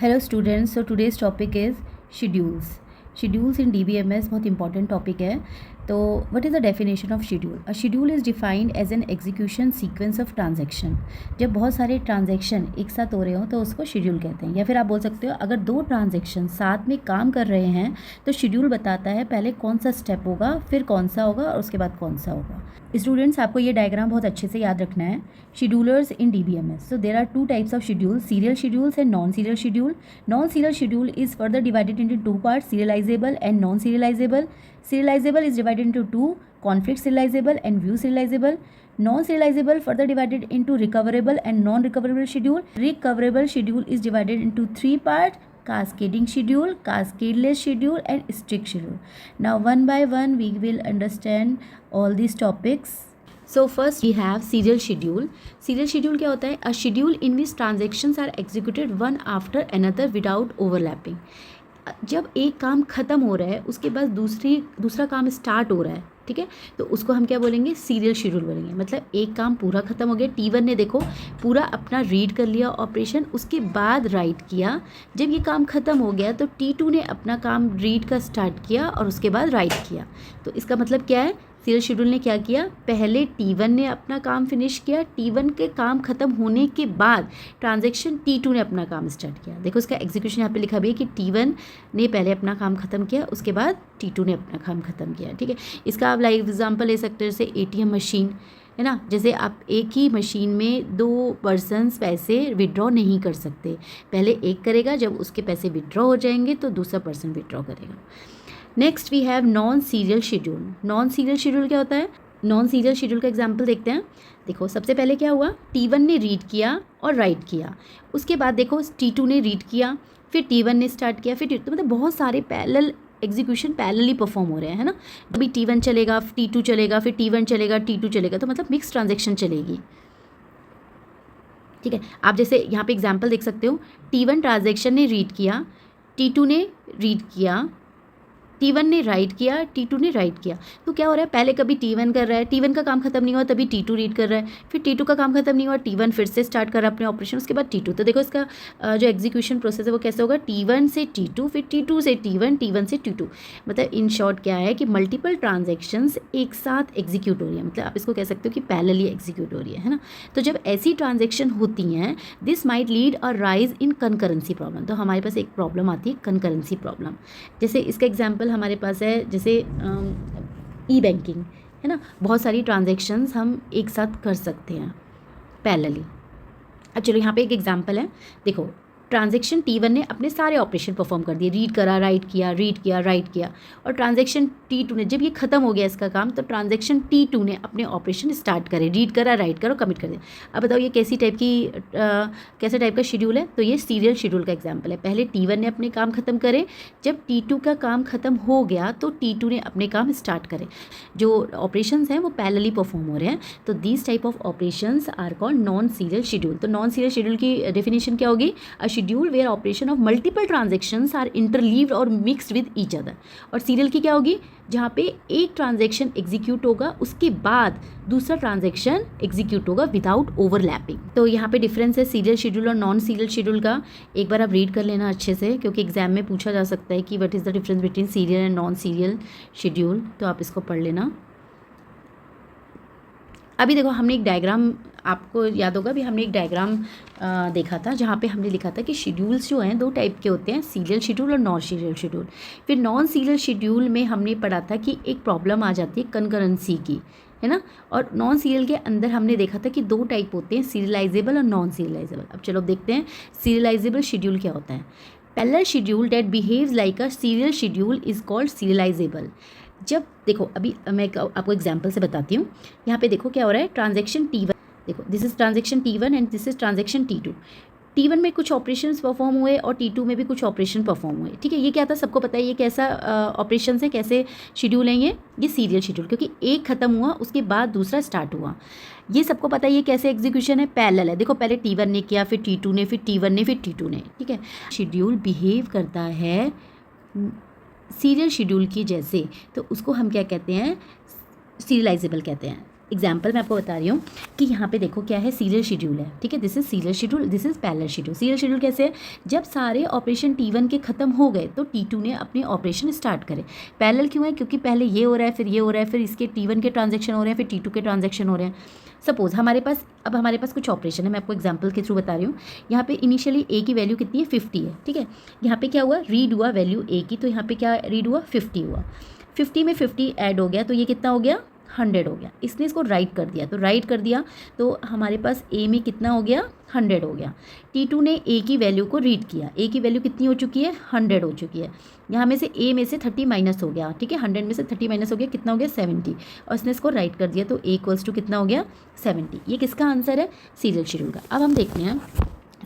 Hello students, so today's topic is schedules. Schedules in DBMS बहुत important topic है. तो what is the definition of schedule? A schedule is defined as an execution sequence of transaction. जब बहुत सारे transaction एक साथ हो रहे हो तो उसको शेड्यूल कहते हैं. या फिर आप बोल सकते हो अगर दो ट्रांजेक्शन साथ में काम कर रहे हैं तो शेड्यूल बताता है पहले कौन सा स्टेप होगा, फिर कौन सा होगा और उसके बाद कौन सा होगा. स्टूडेंट्स, आपको ये डायग्राम बहुत अच्छे से याद रखना है. Schedulers in DBMS. So there are two types of schedules, serial schedules and non-serial schedule. Non-serial schedule is further divided into two parts, serializable and non-serializable. Serializable is divided into two, conflict serializable and view serializable. Non-serializable further divided into recoverable and non-recoverable schedule. Recoverable schedule is divided into three parts, cascading schedule, cascadeless schedule and strict schedule. Now one by one we will understand all these topics. So first we have serial schedule. Serial schedule क्या होता है? A schedule in which transactions are executed one after another without overlapping. जब एक काम ख़त्म हो रहा है उसके बाद दूसरा काम स्टार्ट हो रहा है, ठीक है, तो उसको हम क्या बोलेंगे? सीरियल शेड्यूल बोलेंगे. मतलब एक काम पूरा ख़त्म हो गया, T1 ने देखो पूरा अपना रीड कर लिया ऑपरेशन, उसके बाद राइट किया. जब ये काम ख़त्म हो गया तो T2 ने अपना काम रीड का स्टार्ट किया और उसके बाद राइट किया. तो इसका मतलब क्या है? सीरियल शेड्यूल ने क्या किया? पहले T1 ने अपना काम फिनिश किया, T1 के काम ख़त्म होने के बाद ट्रांजैक्शन T2 ने अपना काम स्टार्ट किया. देखो इसका एग्जीक्यूशन यहाँ पे लिखा भी है कि T1 ने पहले अपना काम ख़त्म किया, उसके बाद T2 ने अपना काम ख़त्म किया. ठीक है, इसका आप लाइव एग्जांपल ले सकते हो, जैसे ATM मशीन है ना. जैसे आप एक ही मशीन में दो पर्सनस पैसे विड्रॉ नहीं कर सकते, पहले एक करेगा, जब उसके पैसे विड्रॉ हो जाएंगे तो दूसरा पर्सन विड्रॉ करेगा. Next we have non serial schedule. Non serial schedule क्या होता है? नॉन सीरियल शेड्यूल का एग्जांपल देखते हैं. देखो सबसे पहले क्या हुआ? T1 ने रीड किया और राइट किया, उसके बाद देखो T2 ने रीड किया, फिर T1 ने स्टार्ट किया, फिर तो मतलब बहुत सारे पैरेलल एग्जीक्यूशन पैरेलली परफॉर्म हो रहे हैं, है ना. अभी T1 चलेगा, T2 चलेगा, फिर T1 चलेगा, T2 चलेगा, तो मतलब मिक्स ट्रांजेक्शन चलेगी. ठीक है, आप जैसे यहाँ पे एग्जांपल देख सकते हो. T1 ट्रांजेक्शन ने रीड किया, T2 ने रीड किया, T1 ने राइट किया, T2 ने राइट किया. तो क्या हो रहा है? पहले कभी T1 कर रहा है, T1 का काम खत्म नहीं हुआ तभी T2 रीड कर रहा है, फिर T2 का काम खत्म नहीं हुआ, T1 फिर से स्टार्ट कर रहा है अपने ऑपरेशन, उसके बाद T2. तो देखो इसका जो एग्जीक्यूशन प्रोसेस है वो कैसे होगा? T1 से T2, फिर T2 से T1, T1 से T2. मतलब इन शॉर्ट क्या है कि मल्टीपल ट्रांजेक्शन्स एक साथ एग्जीक्यूट हो रही है. मतलब आप इसको कह सकते हो कि पैरेलली एग्जीक्यूट हो रही है ना. तो जब ऐसी ट्रांजेक्शन होती हैं, this might lead a rise in concurrency problem. तो हमारे पास एक प्रॉब्लम आती है कंकरेंसी प्रॉब्लम. जैसे इसका एग्जाम्पल हमारे पास है, जैसे ई बैंकिंग है ना. बहुत सारी ट्रांजेक्शन्स हम एक साथ कर सकते हैं पैरेलली. अब चलो यहाँ पे एक एग्जांपल है. देखो ट्रांजेक्शन T1 ने अपने सारे ऑपरेशन परफॉर्म कर दिए, रीड करा, राइट किया, रीड किया, राइट किया, और ट्रांजेक्शन T2 ने जब ये खत्म हो गया इसका काम, तो ट्रांजेक्शन T2 ने अपने ऑपरेशन स्टार्ट करे, रीड करा, राइट करो, कमिट कर दिया. अब बताओ ये कैसे टाइप का शेड्यूल है? तो ये सीरियल शेड्यूल का एग्जाम्पल है. पहले T1 ने अपने काम खत्म करे, जब T2 का काम खत्म हो गया तो T2 ने अपने काम स्टार्ट करे. जो ऑपरेशंस हैं वो पैरेलली परफॉर्म हो रहे हैं. तो these type of operations are called non serial schedule. तो नॉन सीरियल शेड्यूल की डेफिनेशन क्या होगी? Schedule where operation of multiple transactions are interleaved और मिक्स्ड विद ईच अदर. और सीरियल की क्या होगी? जहाँ पे एक ट्रांजेक्शन एग्जीक्यूट होगा उसके बाद दूसरा ट्रांजेक्शन एग्जीक्यूट होगा विदाउट ओवरलैपिंग. तो यहाँ पे डिफरेंस है सीरियल शेड्यूल और नॉन सीरियल शेड्यूल का. एक बार आप रीड कर लेना अच्छे से, क्योंकि एग्जाम में पूछा जा सकता है कि what is the difference between serial and non serial schedule. तो आप इसको पढ़ लेना. अभी देखो हमने एक डायग्राम, आपको याद होगा भी हमने एक डायग्राम देखा था जहाँ पे हमने लिखा था कि शेड्यूल्स जो हैं दो टाइप के होते हैं, सीरियल शेड्यूल और नॉन सीरियल शेड्यूल. फिर नॉन सीरियल शेड्यूल में हमने पढ़ा था कि एक प्रॉब्लम आ जाती है कंकरेंसी की, है ना. और नॉन सीरियल के अंदर हमने देखा था कि दो टाइप होते हैं, सीरियलाइजेबल और नॉन सीरियलाइजेबल. अब चलो देखते हैं सीरियलाइजेबल शेड्यूल क्या होता है. Parallel schedule that behaves like a serial schedule is called serialisable. जब देखो अभी मैं आपको एग्जांपल से बताती हूँ. यहाँ पे देखो क्या हो रहा है. ट्रांजेक्शन T1, देखो this is transaction T1 and this is transaction T2. T1 में कुछ ऑपरेशंस परफॉर्म हुए और T2 में भी कुछ ऑपरेशन परफॉर्म हुए. ठीक है, ये क्या था सबको पता है. ये कैसा ऑपरेशन है, कैसे शेड्यूल है ये सीरियल शेड्यूल, क्योंकि एक खत्म हुआ उसके बाद दूसरा स्टार्ट हुआ. ये सबको पता है. ये कैसे एग्जीक्यूशन है? पैरेलल है. देखो पहले T1 ने किया, फिर T2 ने, फिर T1 ने, फिर T2 ने. ठीक है, शेड्यूल बिहेव करता है सीरियल शेड्यूल की जैसे, तो उसको हम क्या कहते हैं? सीरियलाइजेबल कहते हैं. एग्जाम्पल मैं आपको बता रही हूँ कि यहाँ पे देखो क्या है, सीरियल शेड्यूल है, ठीक है, this is serial schedule, this is parallel schedule. Serial schedule कैसे है, जब सारे ऑपरेशन T1 के खत्म हो गए तो T2 ने अपने ऑपरेशन स्टार्ट करे। पैरेलल क्यों है, क्योंकि पहले ये हो रहा है, फिर ये हो रहा है, फिर इसके T1 के ट्रांजेक्शन हो रहे हैं, फिर T2 के ट्रांजेक्शन हो रहे हैं। सपोज हमारे पास कुछ ऑपरेशन है, मैं आपको एग्जाम्पल के थ्रू बता रही हूँ। यहाँ पे इनिशियली ए की वैल्यू कितनी है, 50 है, ठीक है। यहाँ पे क्या हुआ, रीड हुआ वैल्यू ए की, तो यहाँ पे क्या रीड हुआ, 50 हुआ। 50 में 50 ऐड हो गया तो ये कितना हो गया, 100 हो गया। इसने इसको राइट कर दिया, तो राइट कर दिया तो हमारे पास ए में कितना हो गया, 100 हो गया। T2 ने ए की वैल्यू को रीड किया, ए की वैल्यू कितनी हो चुकी है, 100 हो चुकी है। यहाँ में से ए में से 30 माइनस हो गया, ठीक है, 100 में से 30 माइनस हो गया, कितना हो गया, 70, और इसने इसको राइट कर दिया तो ए इक्वल्स टू कितना हो गया, 70। ये किसका आंसर है, सीरियल शेड्यूल का। अब हम देखते हैं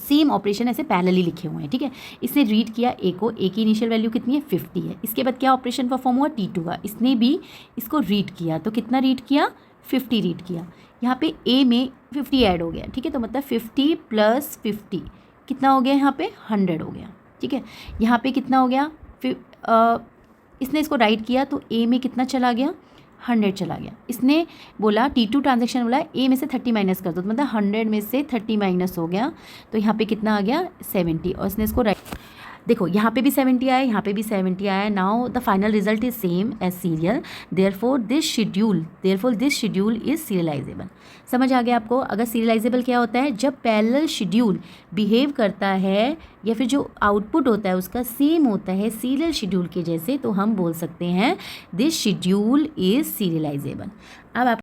सेम ऑपरेशन ऐसे पैरेलली लिखे हुए हैं, ठीक है। इसने रीड किया ए को, ए की इनिशियल वैल्यू कितनी है, 50 है। इसके बाद क्या ऑपरेशन परफॉर्म हुआ, T2 का, इसने भी इसको रीड किया, तो कितना रीड किया, 50 रीड किया। यहाँ पे ए में 50 ऐड हो गया, ठीक है, तो मतलब 50 + 50 कितना हो गया, यहाँ पे 100 हो गया, ठीक है। यहाँ पे कितना हो गया, इसने इसको राइट किया तो ए में कितना चला गया, 100 चला गया। इसने बोला T2 ट्रांजेक्शन बोला ए में से 30 माइनस कर दो, तो मतलब 100 में से 30 माइनस हो गया, तो यहाँ पे कितना आ गया, 70, और इसने इसको राइट, देखो यहाँ पे भी 70 आया, यहाँ पे भी 70 आया। Now the final result is same as serial, therefore this schedule is serializable. समझ आ गया आपको। अगर सीरियलाइजेबल क्या होता है, जब पैरेलल शेड्यूल बिहेव करता है या फिर जो आउटपुट होता है उसका सेम होता है सीरियल शेड्यूल के जैसे, तो हम बोल सकते हैं दिस शेड्यूल इज सीरियलाइजेबल। अब आप